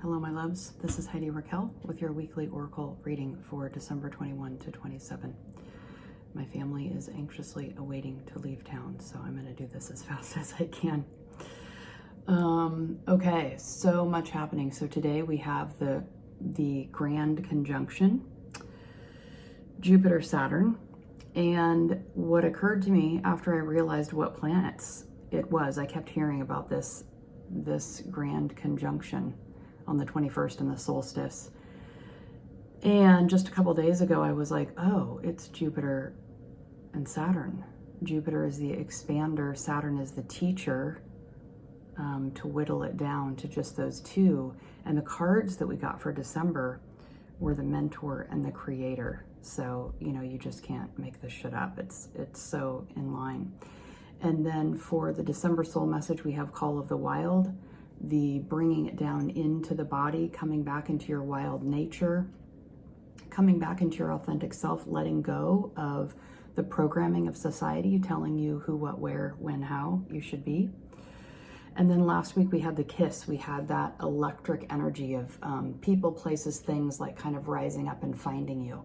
Hello, my loves. This is Heidi Raquel with your weekly Oracle reading for December 21 to 27. My family is anxiously awaiting to leave town, so I'm going to do this as fast as I can. Okay, so much happening. So today we have the grand conjunction, Jupiter-Saturn, and what occurred to me after I realized what planets it was, I kept hearing about this grand conjunction on the 21st and the solstice. And just a couple days ago, I was like, oh, it's Jupiter and Saturn. Jupiter is the expander, Saturn is the teacher, to whittle it down to just those two. And the cards that we got for December were the mentor and the creator. So, you just can't make this shit up. It's so in line. And then for the December soul message, we have Call of the Wild, the bringing it down into the body, coming back into your wild nature, coming back into your authentic self, letting go of the programming of society telling you who, what, where, when, how you should be. And then last week we had the kiss. We had that electric energy of people, places, things, like kind of rising up and finding you.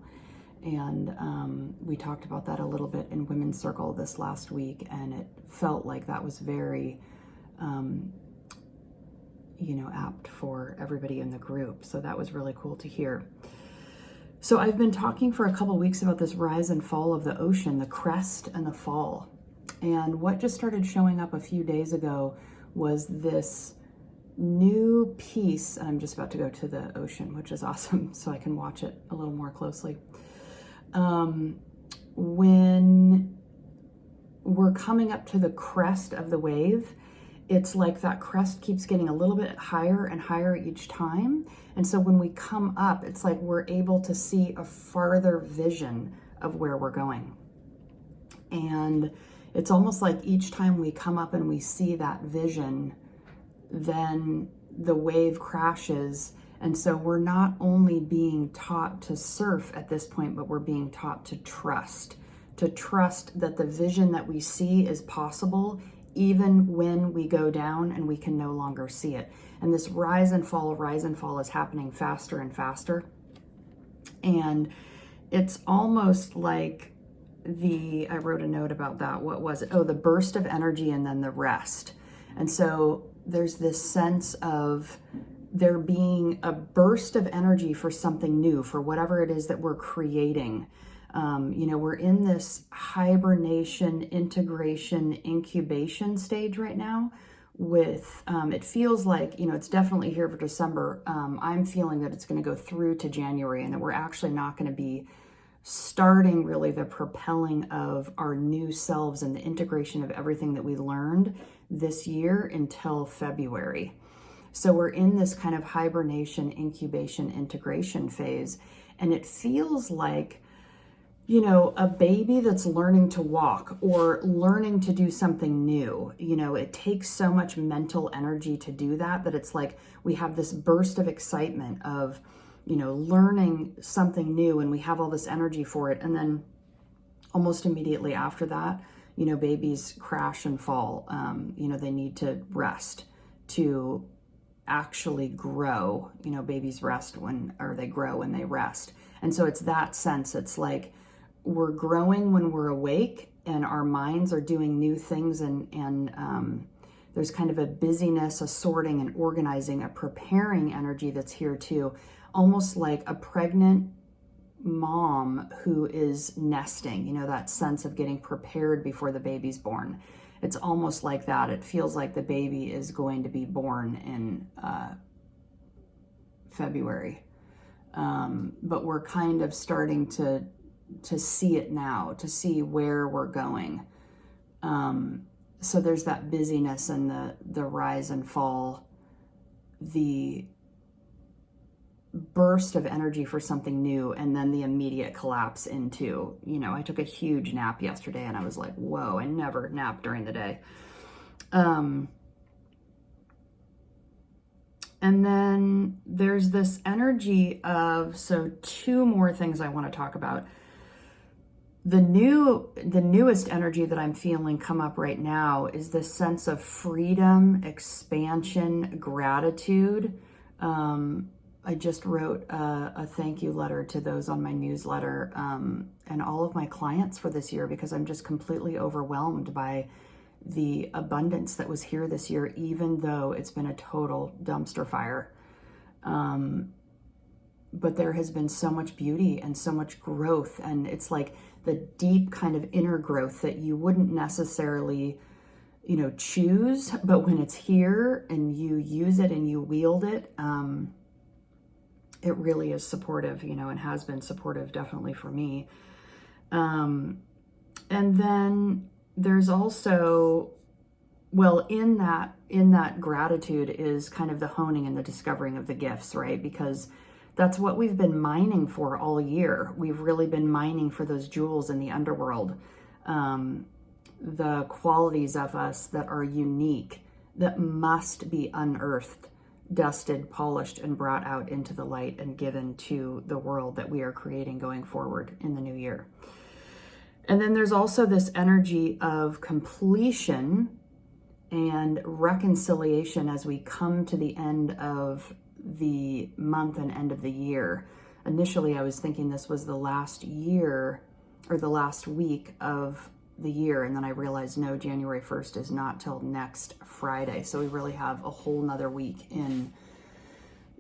And we talked about that a little bit in Women's Circle this last week, and it felt like that was very apt for everybody in the group. So that was really cool to hear. So I've been talking for a couple weeks about this rise and fall of the ocean, the crest and the fall. And what just started showing up a few days ago was this new piece, and I'm just about to go to the ocean, which is awesome, so I can watch it a little more closely. When we're coming up to the crest of the wave, it's like that crest keeps getting a little bit higher and higher each time. And so when we come up, it's like we're able to see a farther vision of where we're going. And it's almost like each time we come up and we see that vision, then the wave crashes. And so we're not only being taught to surf at this point, but we're being taught to trust that the vision that we see is possible even when we go down and we can no longer see it. And this rise and fall is happening faster and faster. And it's almost like I wrote a note about that. What was it? Oh, the burst of energy and then the rest. And so there's this sense of there being a burst of energy for something new, for whatever it is that we're creating. We're in this hibernation, integration, incubation stage right now with, it feels like, it's definitely here for December. I'm feeling that it's going to go through to January, and that we're actually not going to be starting really the propelling of our new selves and the integration of everything that we learned this year until February. So we're in this kind of hibernation, incubation, integration phase, and it feels like, a baby that's learning to walk or learning to do something new. It takes so much mental energy to do that it's like we have this burst of excitement of, learning something new, and we have all this energy for it. And then almost immediately after that, babies crash and fall. They need to rest to actually grow. Babies they grow when they rest. And so it's that sense. It's like we're growing when we're awake and our minds are doing new things, and there's kind of a busyness, a sorting and organizing, a preparing energy that's here too, almost like a pregnant mom who is nesting, that sense of getting prepared before the baby's born. It's almost like that. It feels like the baby is going to be born in February. But we're kind of starting to see it now, to see where we're going. So there's that busyness and the rise and fall, the burst of energy for something new, and then the immediate collapse into, I took a huge nap yesterday and I was like, whoa, I never nap during the day. And then there's this energy of, so two more things I want to talk about. The newest energy that I'm feeling come up right now is this sense of freedom, expansion, gratitude, I just wrote a thank you letter to those on my newsletter and all of my clients for this year, because I'm just completely overwhelmed by the abundance that was here this year, even though it's been a total dumpster fire. But there has been so much beauty and so much growth, and it's like the deep kind of inner growth that you wouldn't necessarily, choose, but when it's here and you use it and you wield it, it really is supportive, and has been supportive definitely for me. And then there's also, well, in that gratitude is kind of the honing and the discovering of the gifts, right? Because that's what we've been mining for all year. We've really been mining for those jewels in the underworld, the qualities of us that are unique, that must be unearthed, dusted, polished, and brought out into the light and given to the world that we are creating going forward in the new year. And then there's also this energy of completion and reconciliation as we come to the end of the month and end of the year. Initially, I was thinking this was the last year or the last week of the year, and then I realized no, January 1st is not till next Friday, so we really have a whole nother week in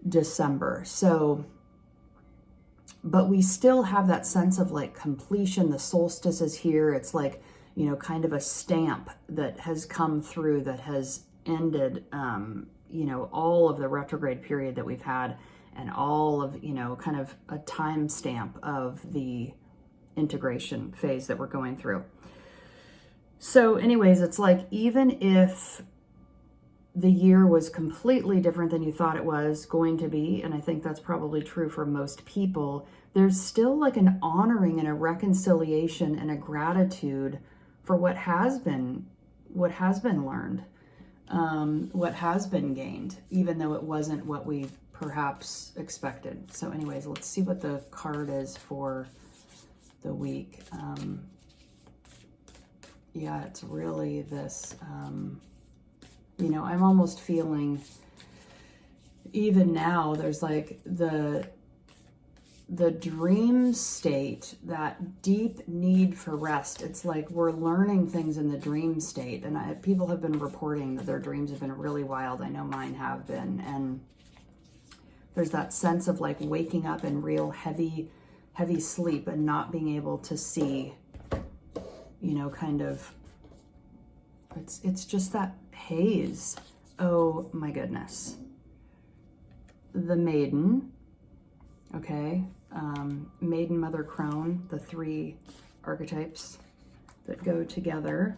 December. So, but we still have that sense of like completion. The solstice is here. It's like, kind of a stamp that has come through, that has ended all of the retrograde period that we've had, and all of kind of a time stamp of the integration phase that we're going through. So anyways, it's like, even if the year was completely different than you thought it was going to be, and I think that's probably true for most people, there's still like an honoring and a reconciliation and a gratitude for what has been learned, what has been gained, even though it wasn't what we perhaps expected. So anyways, let's see what the card is for the week. Yeah, it's really this, I'm almost feeling, even now, there's like the dream state, that deep need for rest. It's like we're learning things in the dream state. And people have been reporting that their dreams have been really wild. I know mine have been. And there's that sense of like waking up in real heavy sleep and not being able to see, kind of, it's just that haze. Oh my goodness. The Maiden, okay. Maiden, Mother, Crone, the three archetypes that go together.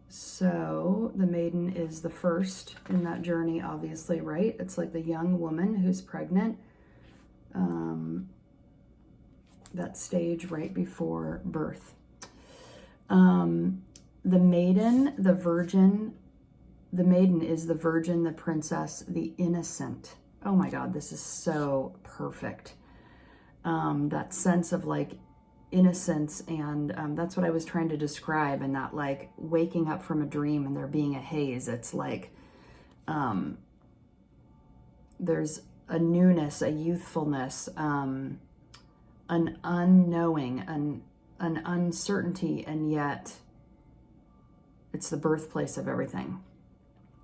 So the Maiden is the first in that journey, obviously, right? It's like the young woman who's pregnant. That stage right before birth. The Maiden, the Virgin. The Maiden is the Virgin, the Princess, the Innocent. Oh my God, this is so perfect. That sense of like innocence, and that's what I was trying to describe, and that like waking up from a dream and there being a haze. It's like there's a newness, a youthfulness, an unknowing, an uncertainty, and yet it's the birthplace of everything.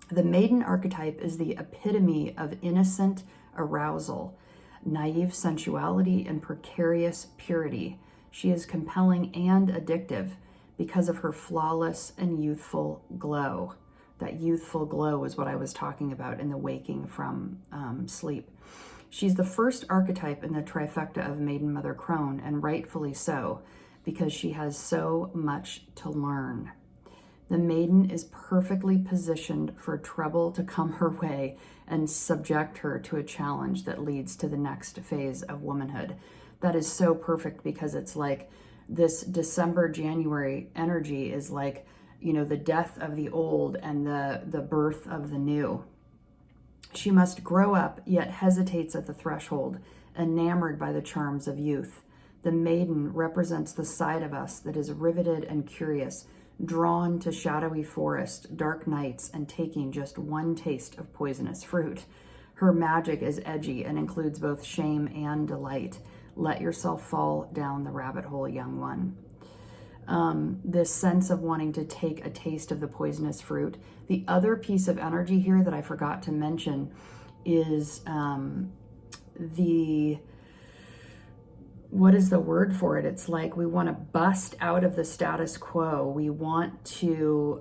The Maiden archetype is the epitome of innocent arousal, naive sensuality, and precarious purity. She is compelling and addictive because of her flawless and youthful glow. That youthful glow is what I was talking about in the waking from sleep. She's the first archetype in the trifecta of Maiden, Mother, Crone, and rightfully so, because she has so much to learn. The Maiden is perfectly positioned for trouble to come her way and subject her to a challenge that leads to the next phase of womanhood. That is so perfect, because it's like this December, January energy is like, the death of the old and the birth of the new. She must grow up, yet hesitates at the threshold, enamored by the charms of youth. The Maiden represents the side of us that is riveted and curious, drawn to shadowy forest, dark nights, and taking just one taste of poisonous fruit. Her magic is edgy and includes both shame and delight. Let yourself fall down the rabbit hole, young one. This sense of wanting to take a taste of the poisonous fruit. The other piece of energy here that I forgot to mention is what is the word for it? It's like we want to bust out of the status quo. We want to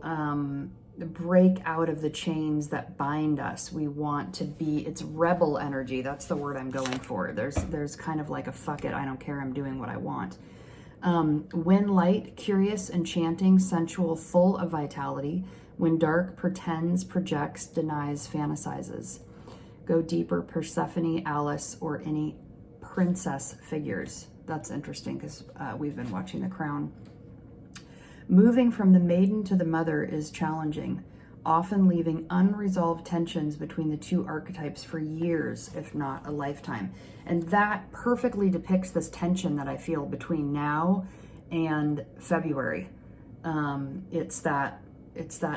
break out of the chains that bind us. We want to be, it's rebel energy. That's the word I'm going for. There's kind of like a fuck it, I don't care, I'm doing what I want. When light, curious, enchanting, sensual, full of vitality. When dark, pretends, projects, denies, fantasizes. Go deeper, Persephone, Alice, or any princess figures. That's interesting because we've been watching The Crown. Moving from the maiden to the mother is challenging, often leaving unresolved tensions between the two archetypes for years, if not a lifetime. And that perfectly depicts this tension that I feel between now and February. It's that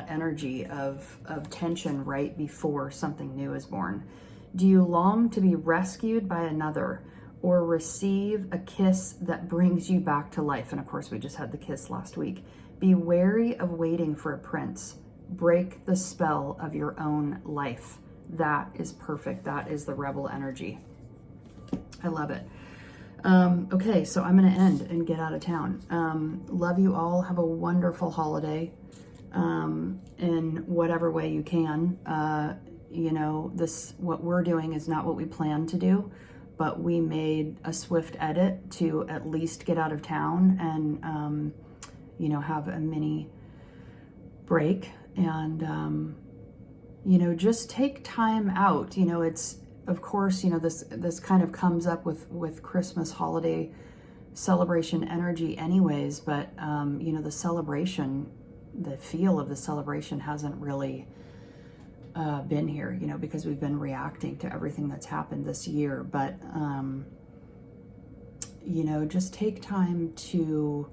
energy of tension right before something new is born. Do you long to be rescued by another or receive a kiss that brings you back to life? And of course, we just had the kiss last week. Be wary of waiting for a prince. Break the spell of your own life. That is perfect. That is the rebel energy. I love it. Okay, so I'm going to end and get out of town. Love you all. Have a wonderful holiday in whatever way you can. You know, what we're doing is not what we planned to do, but we made a swift edit to at least get out of town and, you know, have a mini break and, you know, just take time out. You know, it's, of course, you know, this kind of comes up with Christmas holiday celebration energy anyways, but, you know, the celebration, the feel of the celebration hasn't really been here, you know, because we've been reacting to everything that's happened this year. But, you know, just take time to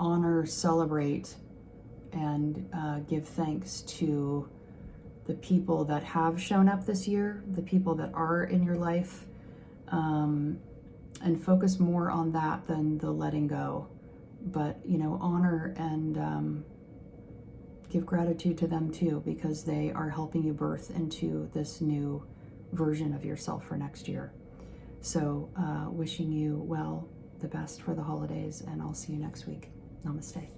honor, celebrate, and give thanks to the people that have shown up this year, the people that are in your life, and focus more on that than the letting go. But, you know, honor and give gratitude to them too, because they are helping you birth into this new version of yourself for next year. So wishing you well, the best for the holidays, and I'll see you next week. Namaste.